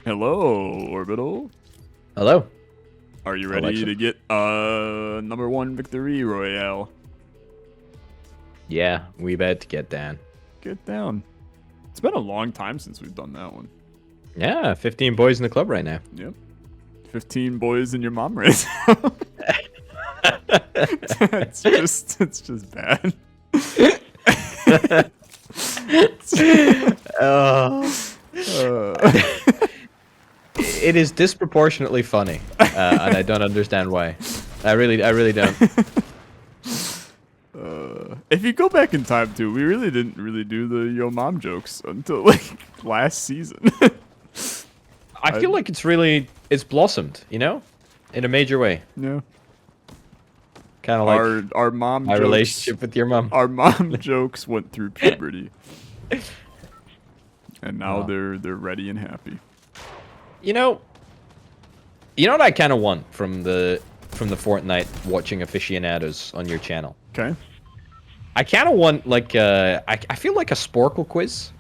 Hello, Orbital. Hello. Are you ready Olexa. to get #1 victory royale? Yeah, we bet to get down. Get down. It's been a long time since we've done that one. Yeah, 15 boys in the club right now. Yep. 15 boys and your mom right now. it's just bad. It is disproportionately funny, and I don't understand why. I really don't. If you go back in time too, we really didn't do the yo mom jokes until like last season. I feel like it's blossomed, you know, in a major way. Yeah. Kind of like Our mom my jokes, relationship with your mom. Our mom jokes went through puberty. And now Oh. they're ready and happy. You know what I kind of want from the Fortnite watching aficionados on your channel. Okay. I kind of want like I feel like a Sporkle quiz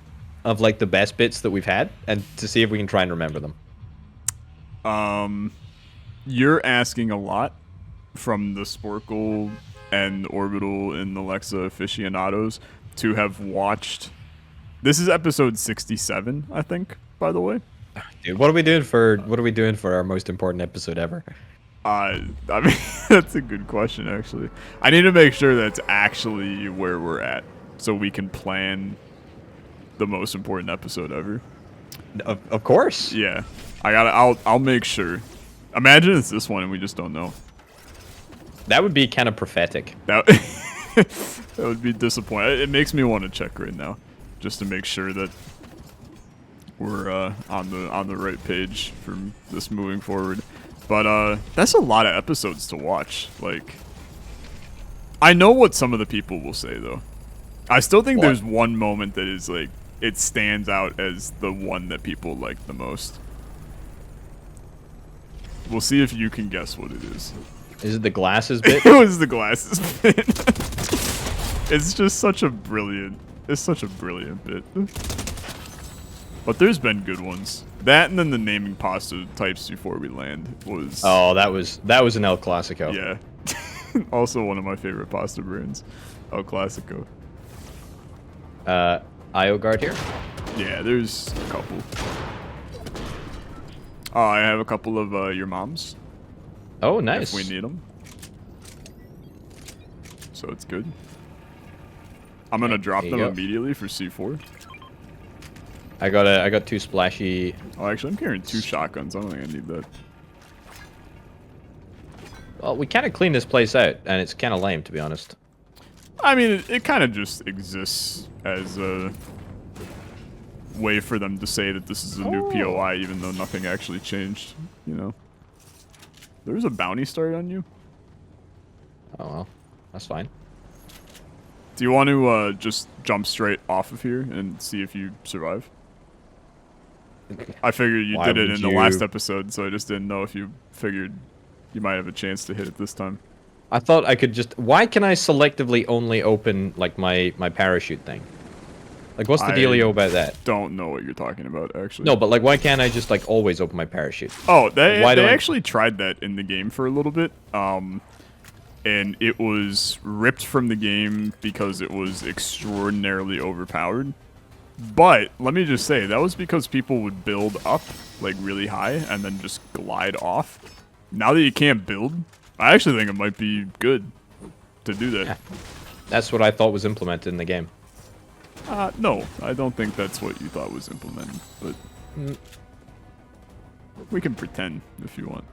of like the best bits that we've had, and to see if we can try and remember them. You're asking a lot from the Sporkle and Orbital and Olexa aficionados to have watched. This is episode 67, I think, by the way. Dude, what are we doing for our most important episode ever? I mean, that's a good question, actually. I need to make sure that's actually where we're at, so we can plan the most important episode ever. Of course. Yeah, I'll make sure. Imagine it's this one and we just don't know. That would be kind of prophetic. That that would be disappointing. It makes me want to check right now, just to make sure that we're on the right page from this moving forward. But that's a lot of episodes to watch. Like, I know what some of the people will say though. I still think there's one moment that is like it stands out as the one that people like the most. We'll see if you can guess what it is. Is it the glasses bit? It was the glasses bit. It's just such a brilliant. It's such a brilliant bit. But there's been good ones. That and then the naming pasta types before we land was. Oh, that was an El Clasico. Yeah. Also one of my favorite pasta brands, El Clasico. IO guard here. Yeah, there's a couple. Oh, I have a couple of your moms. Oh, nice. If we need them. So it's good. I'm gonna drop them immediately for C4. I got two splashy. Oh, actually, I'm carrying 2 shotguns. I don't think I need that. Well, we kind of cleaned this place out, and it's kind of lame, to be honest. I mean, it kind of just exists as a way for them to say that this is a new POI, even though nothing actually changed, you know. There's a bounty start on you. Oh, well. That's fine. Do you want to just jump straight off of here and see if you survive? I figured you did it in the last episode, so I just didn't know if you figured you might have a chance to hit it this time. I thought I could just... Why can I selectively only open, like, my parachute thing? Like, what's the dealio about that? Don't know what you're talking about, actually. No, but, like, why can't I just, like, always open my parachute? Oh, they actually tried that in the game for a little bit. And it was ripped from the game because it was extraordinarily overpowered. But, let me just say, that was because people would build up, like, really high and then just glide off. Now that you can't build, I actually think it might be good to do that. Yeah. That's what I thought was implemented in the game. No, I don't think that's what you thought was implemented, but we can pretend if you want.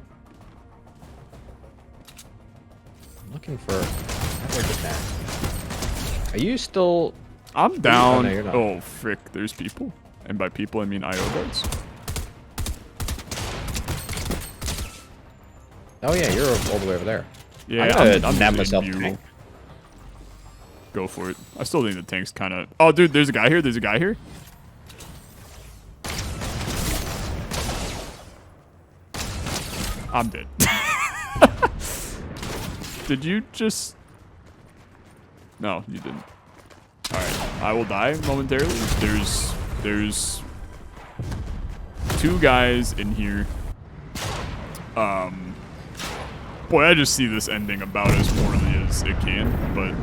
I'm looking for... How do I get that? Are you still... I'm down. Oh, no, you're not. Oh, frick, there's people. And by people, I mean IO guards. Oh, yeah, you're all the way over there. Yeah, I'm nab using myself you. tank. Go for it. I still think the tank's kind of... Oh, dude, there's a guy here. There's a guy here. I'm dead. Did you just... No, you didn't. Alright, I will die momentarily. There's 2 2 guys in here. Boy, I just see this ending about as poorly as it can, but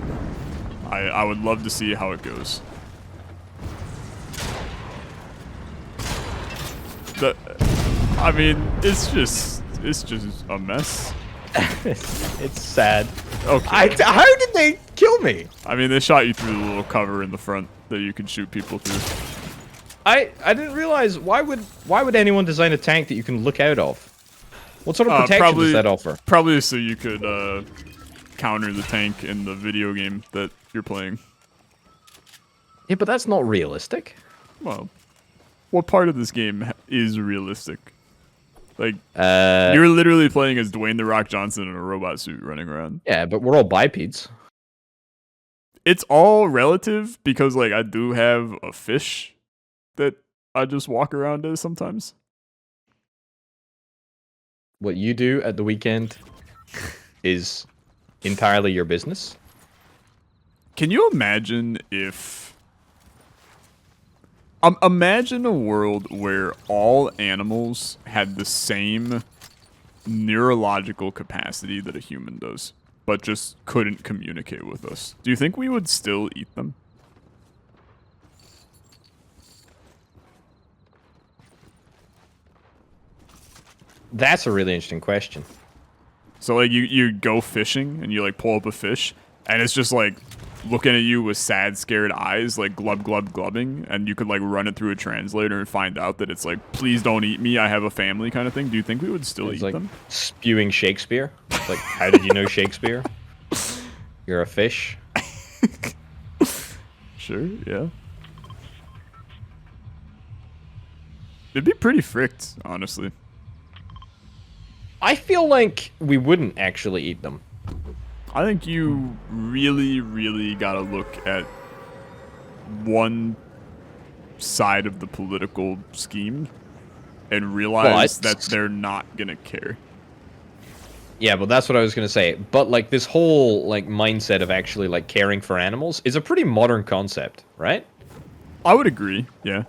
I would love to see how it goes. I mean, it's just a mess. It's sad. Okay. How did they kill me? I mean, they shot you through the little cover in the front that you can shoot people through. I didn't realize why would anyone design a tank that you can look out of? What sort of protection does that offer? Probably so you could counter the tank in the video game that you're playing. Yeah, but that's not realistic. Well, what part of this game is realistic? Like, you're literally playing as Dwayne The Rock Johnson in a robot suit running around. Yeah, but we're all bipeds. It's all relative because, like, I do have a fish that I just walk around as sometimes. What you do at the weekend is entirely your business. Can you imagine if... imagine a world where all animals had the same neurological capacity that a human does, but just couldn't communicate with us. Do you think we would still eat them? That's a really interesting question. So, like, you go fishing, and you, like, pull up a fish, and it's just, like, looking at you with sad, scared eyes, like, glub, glub, glubbing, and you could, like, run it through a translator and find out that it's, like, please don't eat me, I have a family kind of thing. Do you think we would still eat like them? Spewing Shakespeare? Like, how did you know Shakespeare? You're a fish? Sure, yeah. It'd be pretty fricked, honestly. I feel like we wouldn't actually eat them. I think you really, really gotta look at one side of the political scheme and realize that they're not gonna care. Yeah, but that's what I was gonna say. But like this whole like mindset of actually like caring for animals is a pretty modern concept, right? I would agree, yeah.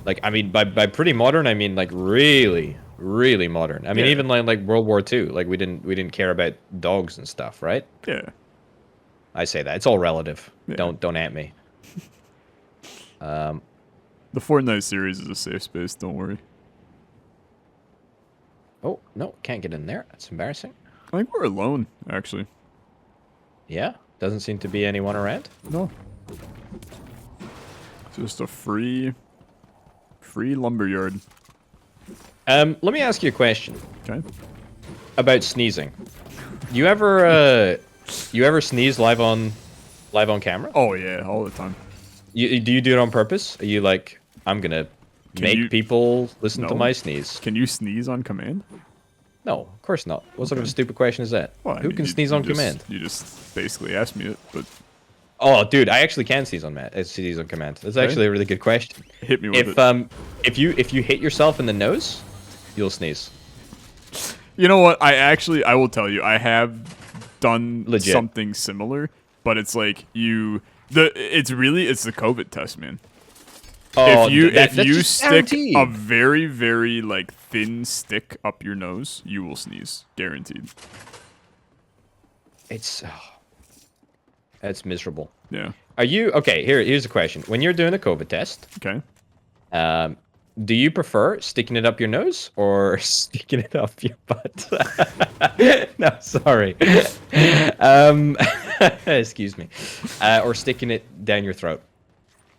Like, I mean, by pretty modern, I mean like really modern. I mean, even like World War II, like we didn't care about dogs and stuff, right? Yeah. I say that it's all relative. Yeah. Don't at me. The Fortnite series is a safe space. Don't worry. Oh no, can't get in there. That's embarrassing. I think we're alone, actually. Yeah, doesn't seem to be anyone around. No. Just a free lumberyard. Let me ask you a question. Okay. About sneezing. You ever sneeze live on camera? Oh yeah, all the time. Do you do it on purpose? Are you like, I'm gonna make people listen to my sneeze? Can you sneeze on command? No, of course not. What sort of a stupid question is that? Well, Who can sneeze on command? You just basically asked me it, but... Oh, dude, I actually can sneeze on command. That's actually a really good question. Hit me with it. If you hit yourself in the nose, you'll sneeze. You know what? I will tell you, I have done something similar, but it's like it's the COVID test, man. Oh, if you stick a very, very like thin stick up your nose, you will sneeze, guaranteed. It's miserable. Yeah. Are you okay? Here's a question. When you're doing a COVID test, okay, do you prefer sticking it up your nose or sticking it up your butt? No, sorry. Excuse me. Or sticking it down your throat.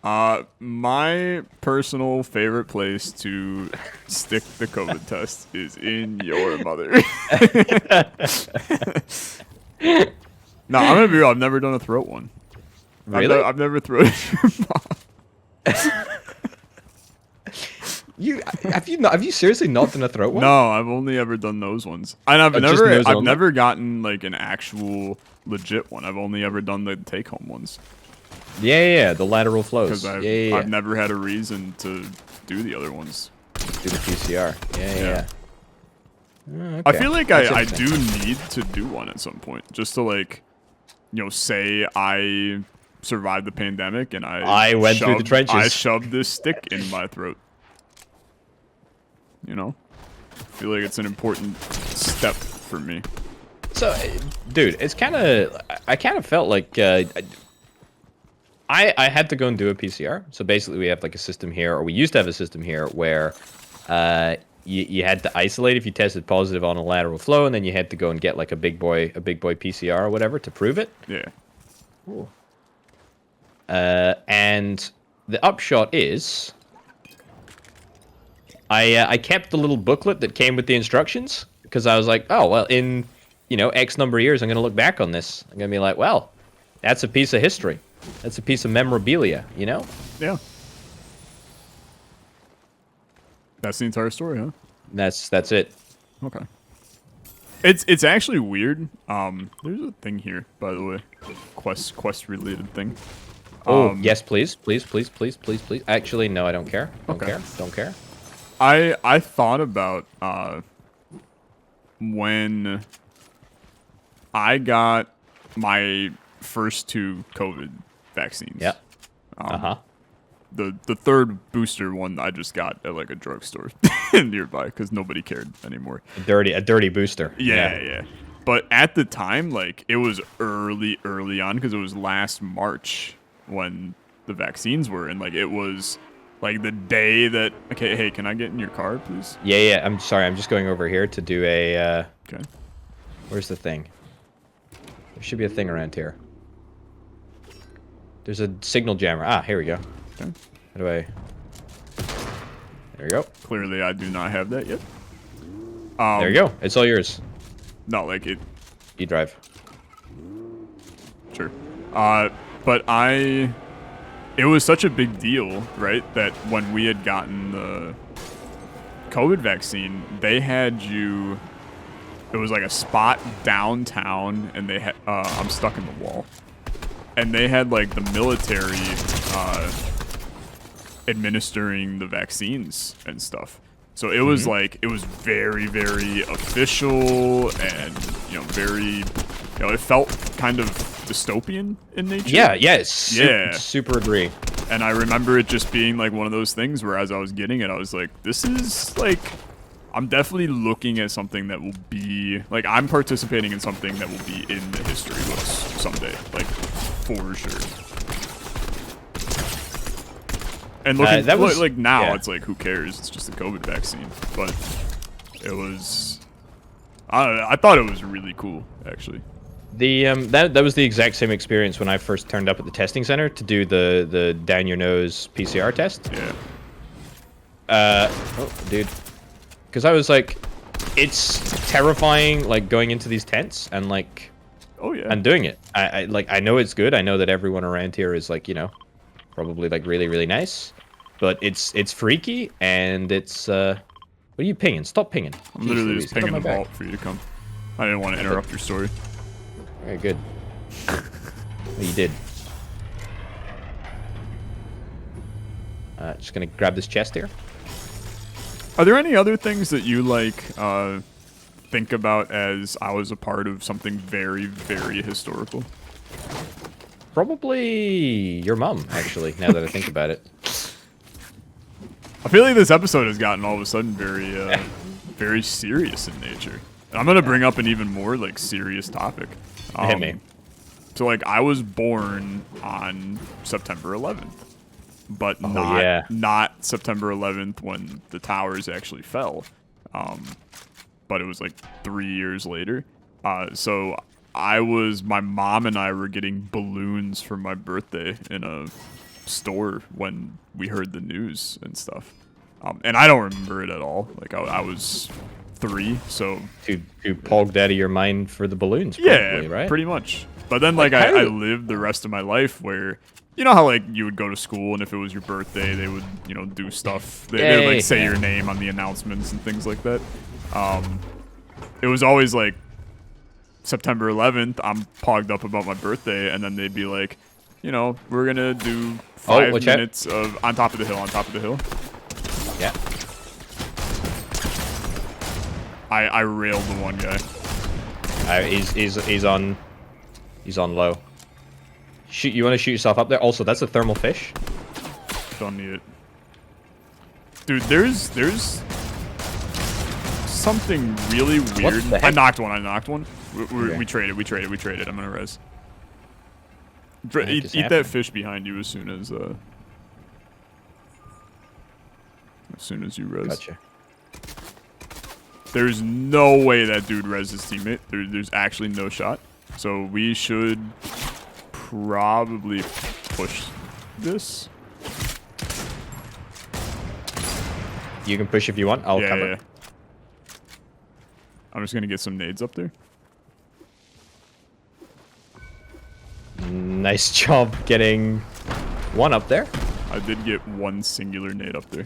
My personal favorite place to stick the COVID test is in your mother. No, I'm gonna be real. I've never done a throat one. Really? I've never thrown it in your mom. Have you seriously not done a throat one? No, I've only ever done those ones. And I've never gotten like an actual legit one. I've only ever done the take home ones. Yeah, the lateral flows. Because I've never had a reason to do the other ones. Do the PCR. Yeah. Okay. I feel like I do need to do one at some point, just to like, say I survived the pandemic and I went through the trenches. I shoved this stick in my throat. you know? I feel like it's an important step for me. So, dude, it's kind of... I kind of felt like... I had to go and do a PCR. So basically we have like a system here, or we used to have a system here where you had to isolate if you tested positive on a lateral flow, and then you had to go and get like a big boy PCR or whatever to prove it. Yeah. Ooh. And the upshot is I kept the little booklet that came with the instructions, because I was like, oh, well, in, you know, X number of years, I'm going to look back on this. I'm going to be like, well, that's a piece of history. That's a piece of memorabilia, you know? Yeah. That's the entire story, huh? That's it. Okay. It's actually weird. There's a thing here, by the way. Quest related thing. Yes, please. Please. Actually, no, I don't care. Don't care. I thought about when I got my first 2 COVID vaccines. Yeah. The third booster one I just got at like a drugstore nearby because nobody cared anymore. A dirty booster. Yeah. But at the time, like, it was early on because it was last March when the vaccines were, and like it was like the day that. Okay, hey, can I get in your car, please? Yeah. I'm sorry. I'm just going over here to do a. Okay. Where's the thing? There should be a thing around here. There's a signal jammer. Ah, here we go. Okay. How do I... There we go. Clearly, I do not have that yet. There you go. It's all yours. Not like it. You drive. Sure. But it was such a big deal, right? That when we had gotten the COVID vaccine, they had you. It was like a spot downtown, and they had. I'm stuck in the wall. And they had like the military administering the vaccines and stuff. So it was like, it was very, very official, and, you know, very, you know, it felt kind of dystopian in nature. Yeah. Super agree. And I remember it just being like one of those things where as I was getting it, I was like, this is like, I'm definitely looking at something that will be, like, I'm participating in something that will be in the history books someday, like, for sure. And looking, that was, like, now, yeah. it's like, who cares? It's just a COVID vaccine. But it was, I thought it was really cool, actually. The that was the exact same experience when I first turned up at the testing center to do the down your nose PCR test. Yeah. Oh, dude. Because I was like, it's terrifying, like, going into these tents and, like, Oh, yeah. and doing it. I know it's good. I know that everyone around here is, like, you know, probably, like, really, really nice. But it's freaky, and it's, what are you pinging? Stop pinging. I'm literally just pinging the vault for you to come. I didn't want to interrupt your story. Very good. Well, you did. Just gonna grab this chest here. Are there any other things that you, like, think about as I was a part of something very, very historical? Probably your mom, actually, now that I think about it. I feel like this episode has gotten all of a sudden very, very serious in nature. And I'm gonna bring up an even more, like, serious topic. Hit me. So, like, I was born on September 11th, but not September 11th when the towers actually fell. But it was like 3 years later. So my mom and I were getting balloons for my birthday in a store when we heard the news and stuff. And I don't remember it at all. Like, I was 3, so... Too pogged out of your mind for the balloons, probably, yeah, right? Pretty much. But then, like, I lived the rest of my life where... You know how, like, you would go to school, and if it was your birthday, they would, you know, do stuff. They would, like, say your name on the announcements and things like that. It was always, like, September 11th, I'm pogged up about my birthday, and then they'd be like, you know, we're going to do 5 minutes of... On top of the hill. Yeah. I railed the one guy. He's on low. Shoot, you want to shoot yourself up there? Also, that's a thermal fish. Don't need it. Dude, there's something really weird. the heck? I knocked one. Okay. We traded. I'm gonna res. The heck is Eat that happening? fish behind you as soon as you res. Gotcha. There's no way that dude res his teammate. There's actually no shot. So we should probably push this. You can push if you want. I'll cover. Yeah. I'm just gonna get some nades up there. Nice job getting one up there. I did get one singular nade up there.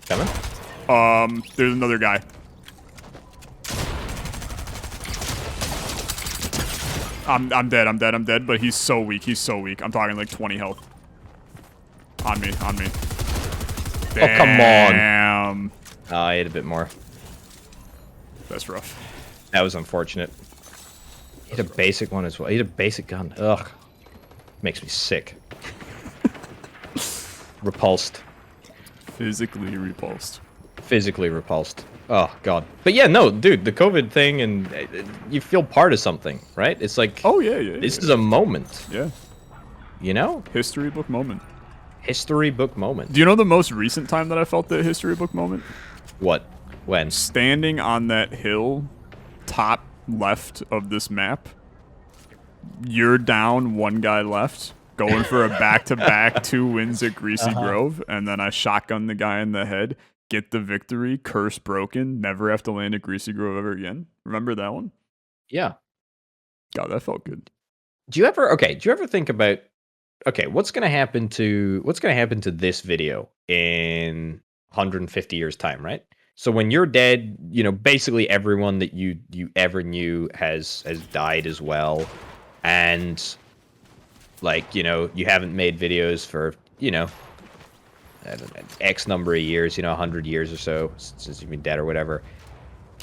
Coming. There's another guy. I'm dead, but he's so weak. I'm talking like 20 health. On me. Oh, come on. Damn. Oh, I ate a bit more. That's rough. That was unfortunate. He had a basic one as well. He had a basic gun. Ugh. Makes me sick. Repulsed. Physically repulsed. Physically repulsed. Oh, God. But yeah, no, dude, the COVID thing, and you feel part of something, right? It's like, Oh, yeah. this is a moment, Yeah. you know? History book moment. History book moment. Do you know the most recent time that I felt the history book moment? What? When? Standing on that hill, top left of this map. You're down, one guy left. Going for a back-to-back 2 wins at Greasy Grove. And then I shotgun the guy in the head. Get the victory. Curse broken. Never have to land at Greasy Grove ever again. Remember that one? Yeah. God, that felt good. Do you ever think about, okay, what's going to happen to this video in 150 years time, right? So when you're dead, you know, basically everyone that you ever knew has died as well. And like, you know, you haven't made videos for, you know, I don't know, X number of years, you know, 100 years or so since you've been dead or whatever.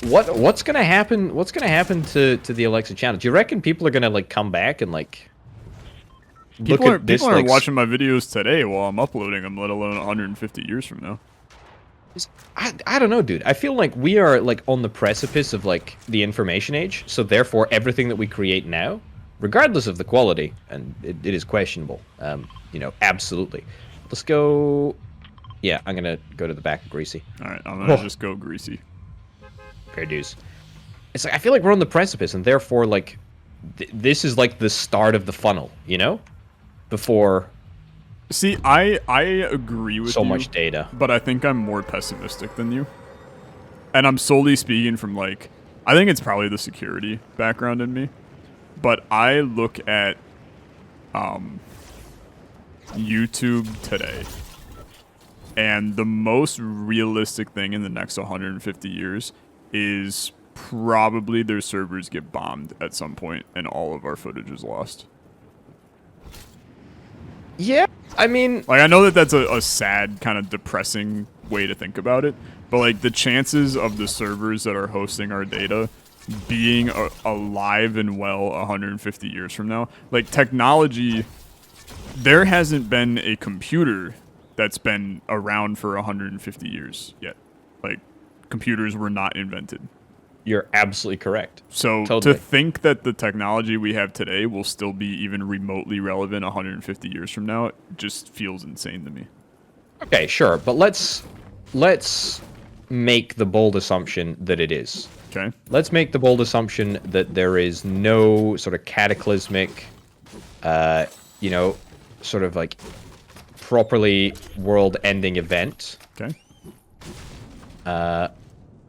What's gonna happen? What's gonna happen to the Olexa channel? Do you reckon people are gonna like come back and like look at this? People aren't like, watching my videos today while I'm uploading them, let alone 150 years from now. I don't know, dude. I feel like we are like on the precipice of like the information age. So therefore, everything that we create now, regardless of the quality, and it is questionable, you know, absolutely. Let's go. Yeah, I'm gonna go to the back of Greasy. All right, I'm gonna just go Greasy. Fair dues. It's like I feel like we're on the precipice, and therefore, like, this is like the start of the funnel, you know, before. See, I agree with so you, much data. but I think I'm more pessimistic than you. And I'm solely speaking from, like, I think it's probably the security background in me. But I look at YouTube today, and the most realistic thing in the next 150 years is probably their servers get bombed at some point and all of our footage is lost. Yeah, I mean, Like, I know that that's a sad, kind of depressing way to think about it, but, like, the chances of the servers that are hosting our data being alive and well 150 years from now, like, technology, there hasn't been a computer that's been around for 150 years yet. Like, computers were not invented. you're absolutely correct. So Totally. to think that the technology we have today will still be even remotely relevant 150 years from now just feels insane to me. Okay, sure, but let's make the bold assumption that it is. Okay? Let's make the bold assumption that there is no sort of cataclysmic, you know, sort of like properly world-ending event. Okay?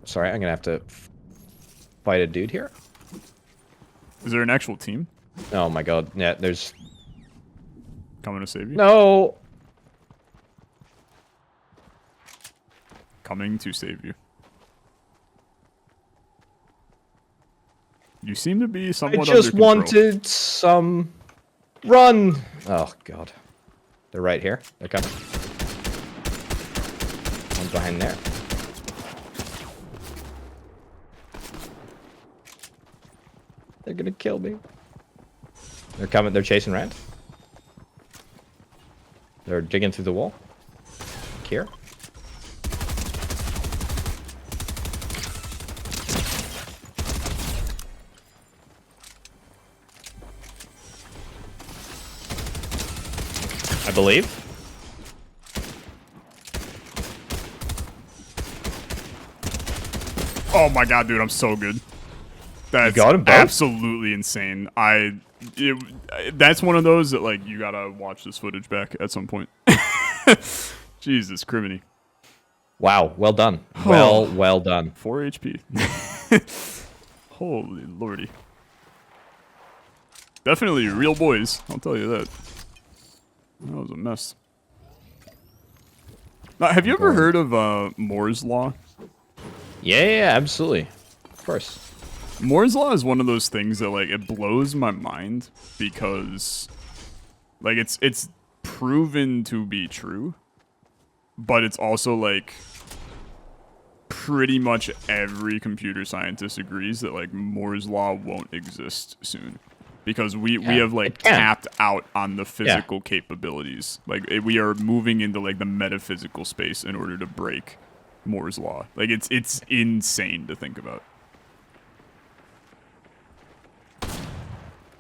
Sorry, I'm gonna have to fight a dude here. Is there an actual team Oh my god, yeah, there's coming to save you? no. Coming to save you. You seem to be I somewhat just under control. wanted some run. Oh god, they're right here. They're coming. One's behind there. They're gonna kill me. They're coming. They're chasing around. They're digging through the wall. Here. I believe. Oh my god, dude, I'm so good. That's got him both? absolutely insane. That's one of those that, like, you gotta watch this footage back at some point. Jesus, criminy. Wow, well done. Well done. 4 HP. Holy lordy. Definitely real boys, I'll tell you that. That was a mess. Now, have you ever heard of Moore's Law? Yeah, absolutely. Of course. Moore's Law is one of those things that, like, it blows my mind because, like, it's proven to be true, but it's also, like, pretty much every computer scientist agrees that, like, Moore's Law won't exist soon. Because we have, like, tapped out on the physical capabilities. Like, we are moving into, like, the metaphysical space in order to break Moore's Law. Like, it's insane to think about.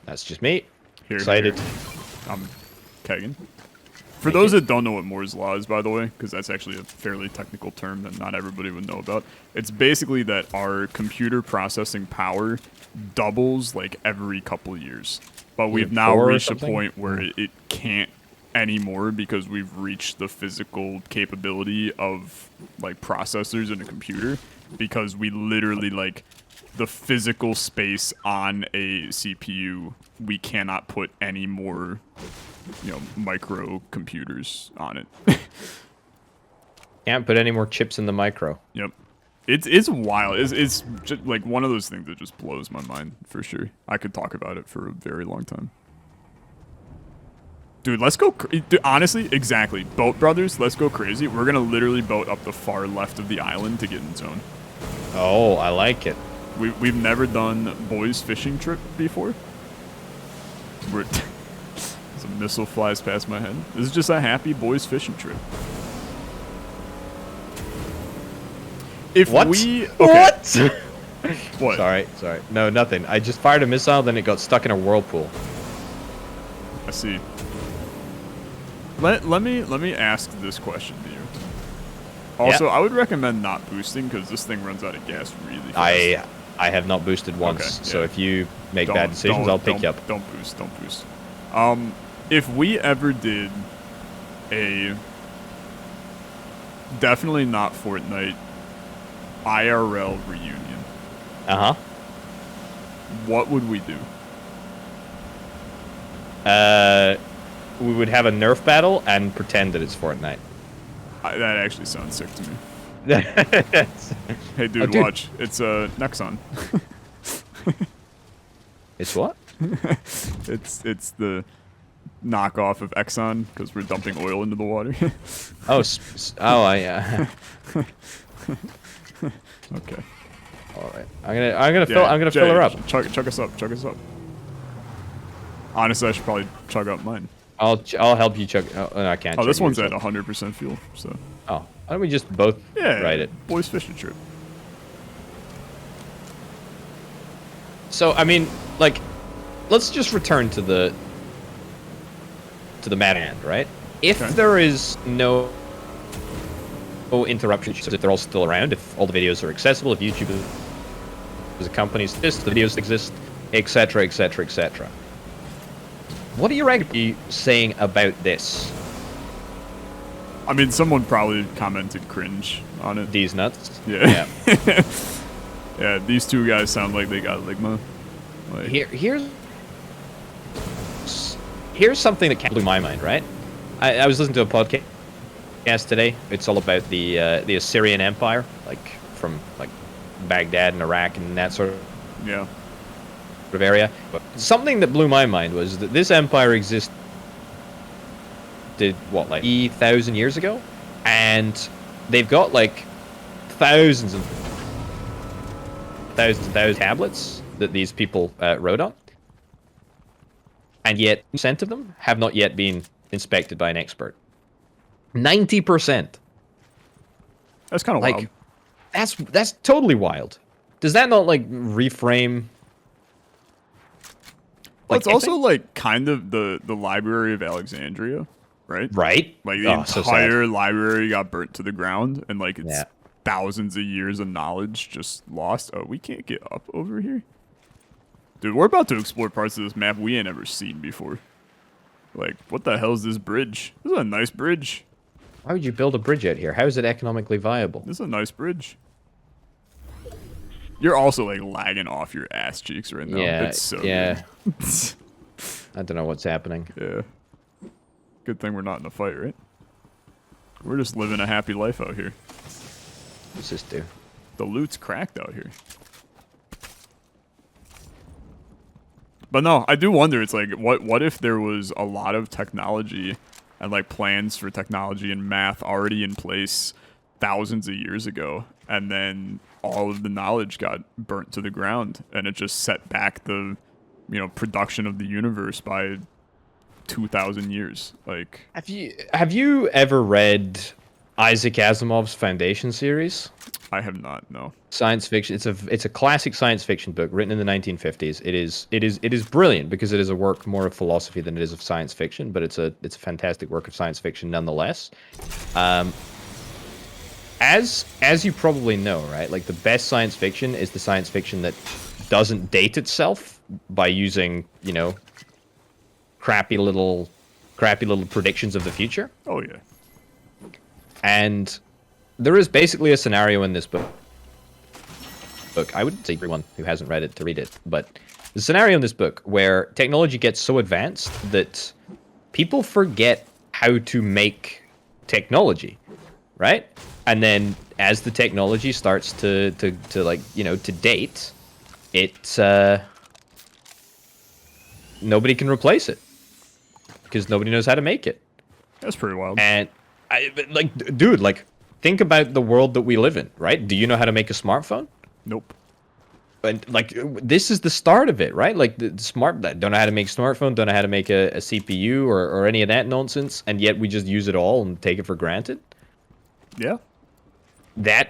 That's just me. Excited. I'm kegging. For those that don't know what Moore's Law is, by the way, because that's actually a fairly technical term that not everybody would know about, it's basically that our computer processing power doubles, like, every couple of years. But we've now reached a point where it can't anymore because we've reached the physical capability of, like, processors in a computer, because we literally, like, the physical space on a CPU, we cannot put any more, you know, micro computers on it. Can't put any more chips in the micro. Yep. It's wild. It's just, like, one of those things that just blows my mind, for sure. I could talk about it for a very long time. Dude, let's go. Dude, honestly, exactly. Boat Brothers, let's go crazy. We're going to literally boat up the far left of the island to get in zone. Oh, I like it. We've never done boys fishing trip before. As a missile flies past my head. This is just a happy boys fishing trip. If what? Okay. What? What? Sorry. No, nothing. I just fired a missile, then it got stuck in a whirlpool. I see. Let me ask this question to you. Also, I would recommend not boosting because this thing runs out of gas really fast. I have not boosted once, Okay, so if you make bad decisions, I'll pick you up. Don't boost. If we ever did a definitely not Fortnite IRL reunion, what would we do? We would have a Nerf battle and pretend that it's Fortnite. That actually sounds sick to me. Hey, dude, watch. It's Nexon. It's what? It's the knockoff of Exxon because we're dumping oil into the water. Yeah. Okay. All right. I'm gonna fill her up. Chug us up. Honestly, I should probably chug up mine. I'll help you chug. Oh, no, I can't. Oh, this one's at 100% fuel. So. Oh, why don't we just both ride it? Boys fishing trip. So I mean, like, let's just return to the Mad Hand, right? If there is no interruptions, if they're all still around, if all the videos are accessible, if YouTube is a company, the videos exist, etc., etc., etc. What are you regularly saying about this? I mean, someone probably commented cringe on it. These nuts? Yeah. Yeah, these two guys sound like they got Ligma. Like, here's something that blew my mind, right? I was listening to a podcast today. It's all about the Assyrian Empire, like from like Baghdad and Iraq and that sort of area. But something that blew my mind was that this empire existed, what, like 3,000 years ago, and they've got like thousands and thousands tablets that these people wrote on, and yet 90% of them have not yet been inspected by an expert. 90%. That's kind of like, wild. That's totally wild. Does that not like reframe? Well, it's also like kind of the Library of Alexandria. right? Right? Like the So sad. entire library got burnt to the ground, and like it's Yeah. thousands of years of knowledge just lost. Oh, we can't get up over here, dude. We're about to explore parts of this map we ain't ever seen before. Like, what the hell is this bridge? This is a nice bridge. Why would you build a bridge out here? How is it economically viable? This is a nice bridge. You're also like lagging off your ass cheeks right now. Yeah, It's so yeah. good. I don't know what's happening. Yeah. Good thing we're not in a fight, right? We're just living a happy life out here. What's this do? The loot's cracked out here. But no, I do wonder, it's like, what if there was a lot of technology and like plans for technology and math already in place thousands of years ago, and then all of the knowledge got burnt to the ground, and it just set back the, production of the universe by 2,000 years. Like, have you ever read Isaac Asimov's Foundation series? I have not, no. Science fiction. It's a classic science fiction book written in the 1950s. It is brilliant because it is a work more of philosophy than it is of science fiction, but it's a fantastic work of science fiction nonetheless. As you probably know, right? Like the best science fiction is the science fiction that doesn't date itself by using, crappy little predictions of the future. Oh yeah. And there is basically a scenario in this book. I would say everyone who hasn't read it to read it, but the scenario in this book where technology gets so advanced that people forget how to make technology, right? And then as the technology starts to date, nobody can replace it because nobody knows how to make it. That's pretty wild. And dude, think about the world that we live in, right? Do you know how to make a smartphone? Nope. And this is the start of it, right? Like don't know how to make a smartphone, don't know how to make a CPU or any of that nonsense, and yet we just use it all and take it for granted. Yeah. That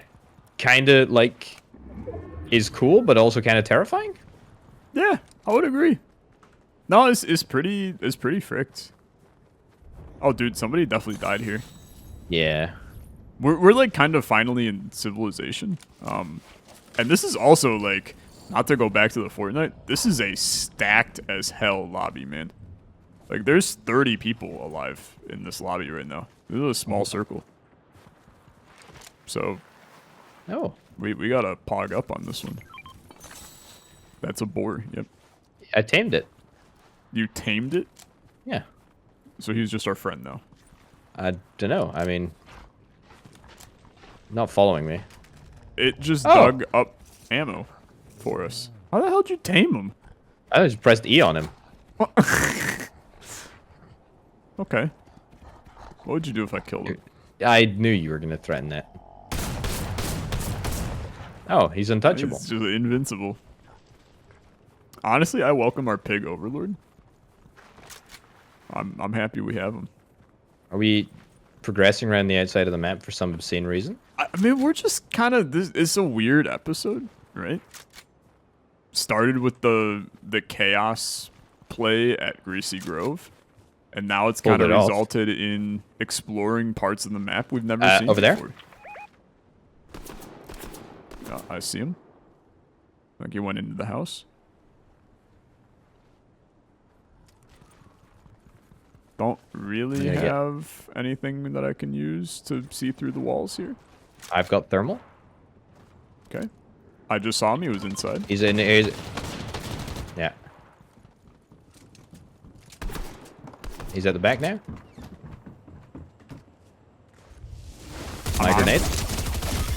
kind of is cool, but also kind of terrifying. Yeah, I would agree. No, it's pretty fricked. Oh, dude, somebody definitely died here. Yeah. We're like kind of finally in civilization. And this is also like, not to go back to the Fortnite, this is a stacked as hell lobby, man. Like there's 30 people alive in this lobby right now. This is a small circle. So Oh. we gotta pog up on this one. That's a boar, yep. I tamed it. You tamed it? Yeah. So he's just our friend now. I don't know. I mean, not following me. It just dug up ammo for us. How the hell did you tame him? I just pressed E on him. Okay. What would you do if I killed him? I knew you were going to threaten that. Oh, he's untouchable. He's just invincible. Honestly, I welcome our pig overlord. I'm happy we have him. Are we progressing around the outside of the map for some obscene reason? I mean, we're just kind of this. It's a weird episode, right? Started with the chaos play at Greasy Grove, and now it's kind of resulted in exploring parts of the map we've never seen over before. I see him. I think he went into the house. Don't really have anything that I can use to see through the walls here. I've got thermal. Okay. I just saw him. He was inside. He's in. Yeah. He's at the back now. My grenade.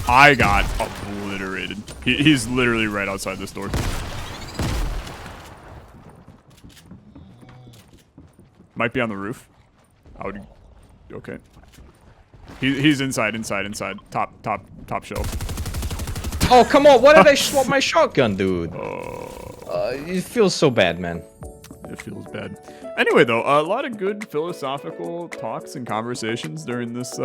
I got obliterated. He's literally right outside this door. Might be on the roof. I would. Okay. He's inside. Top shelf. Oh, come on. Why did I swap my shotgun, dude? It feels so bad, man. It feels bad. Anyway, though, a lot of good philosophical talks and conversations during this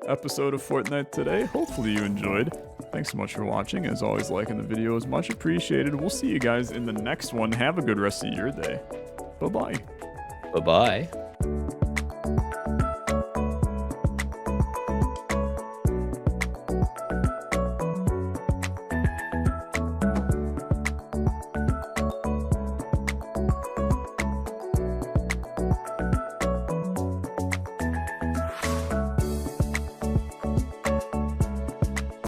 episode of Fortnite today. Hopefully you enjoyed. Thanks so much for watching. As always, liking the video is much appreciated. We'll see you guys in the next one. Have a good rest of your day. Bye-bye. Bye-bye.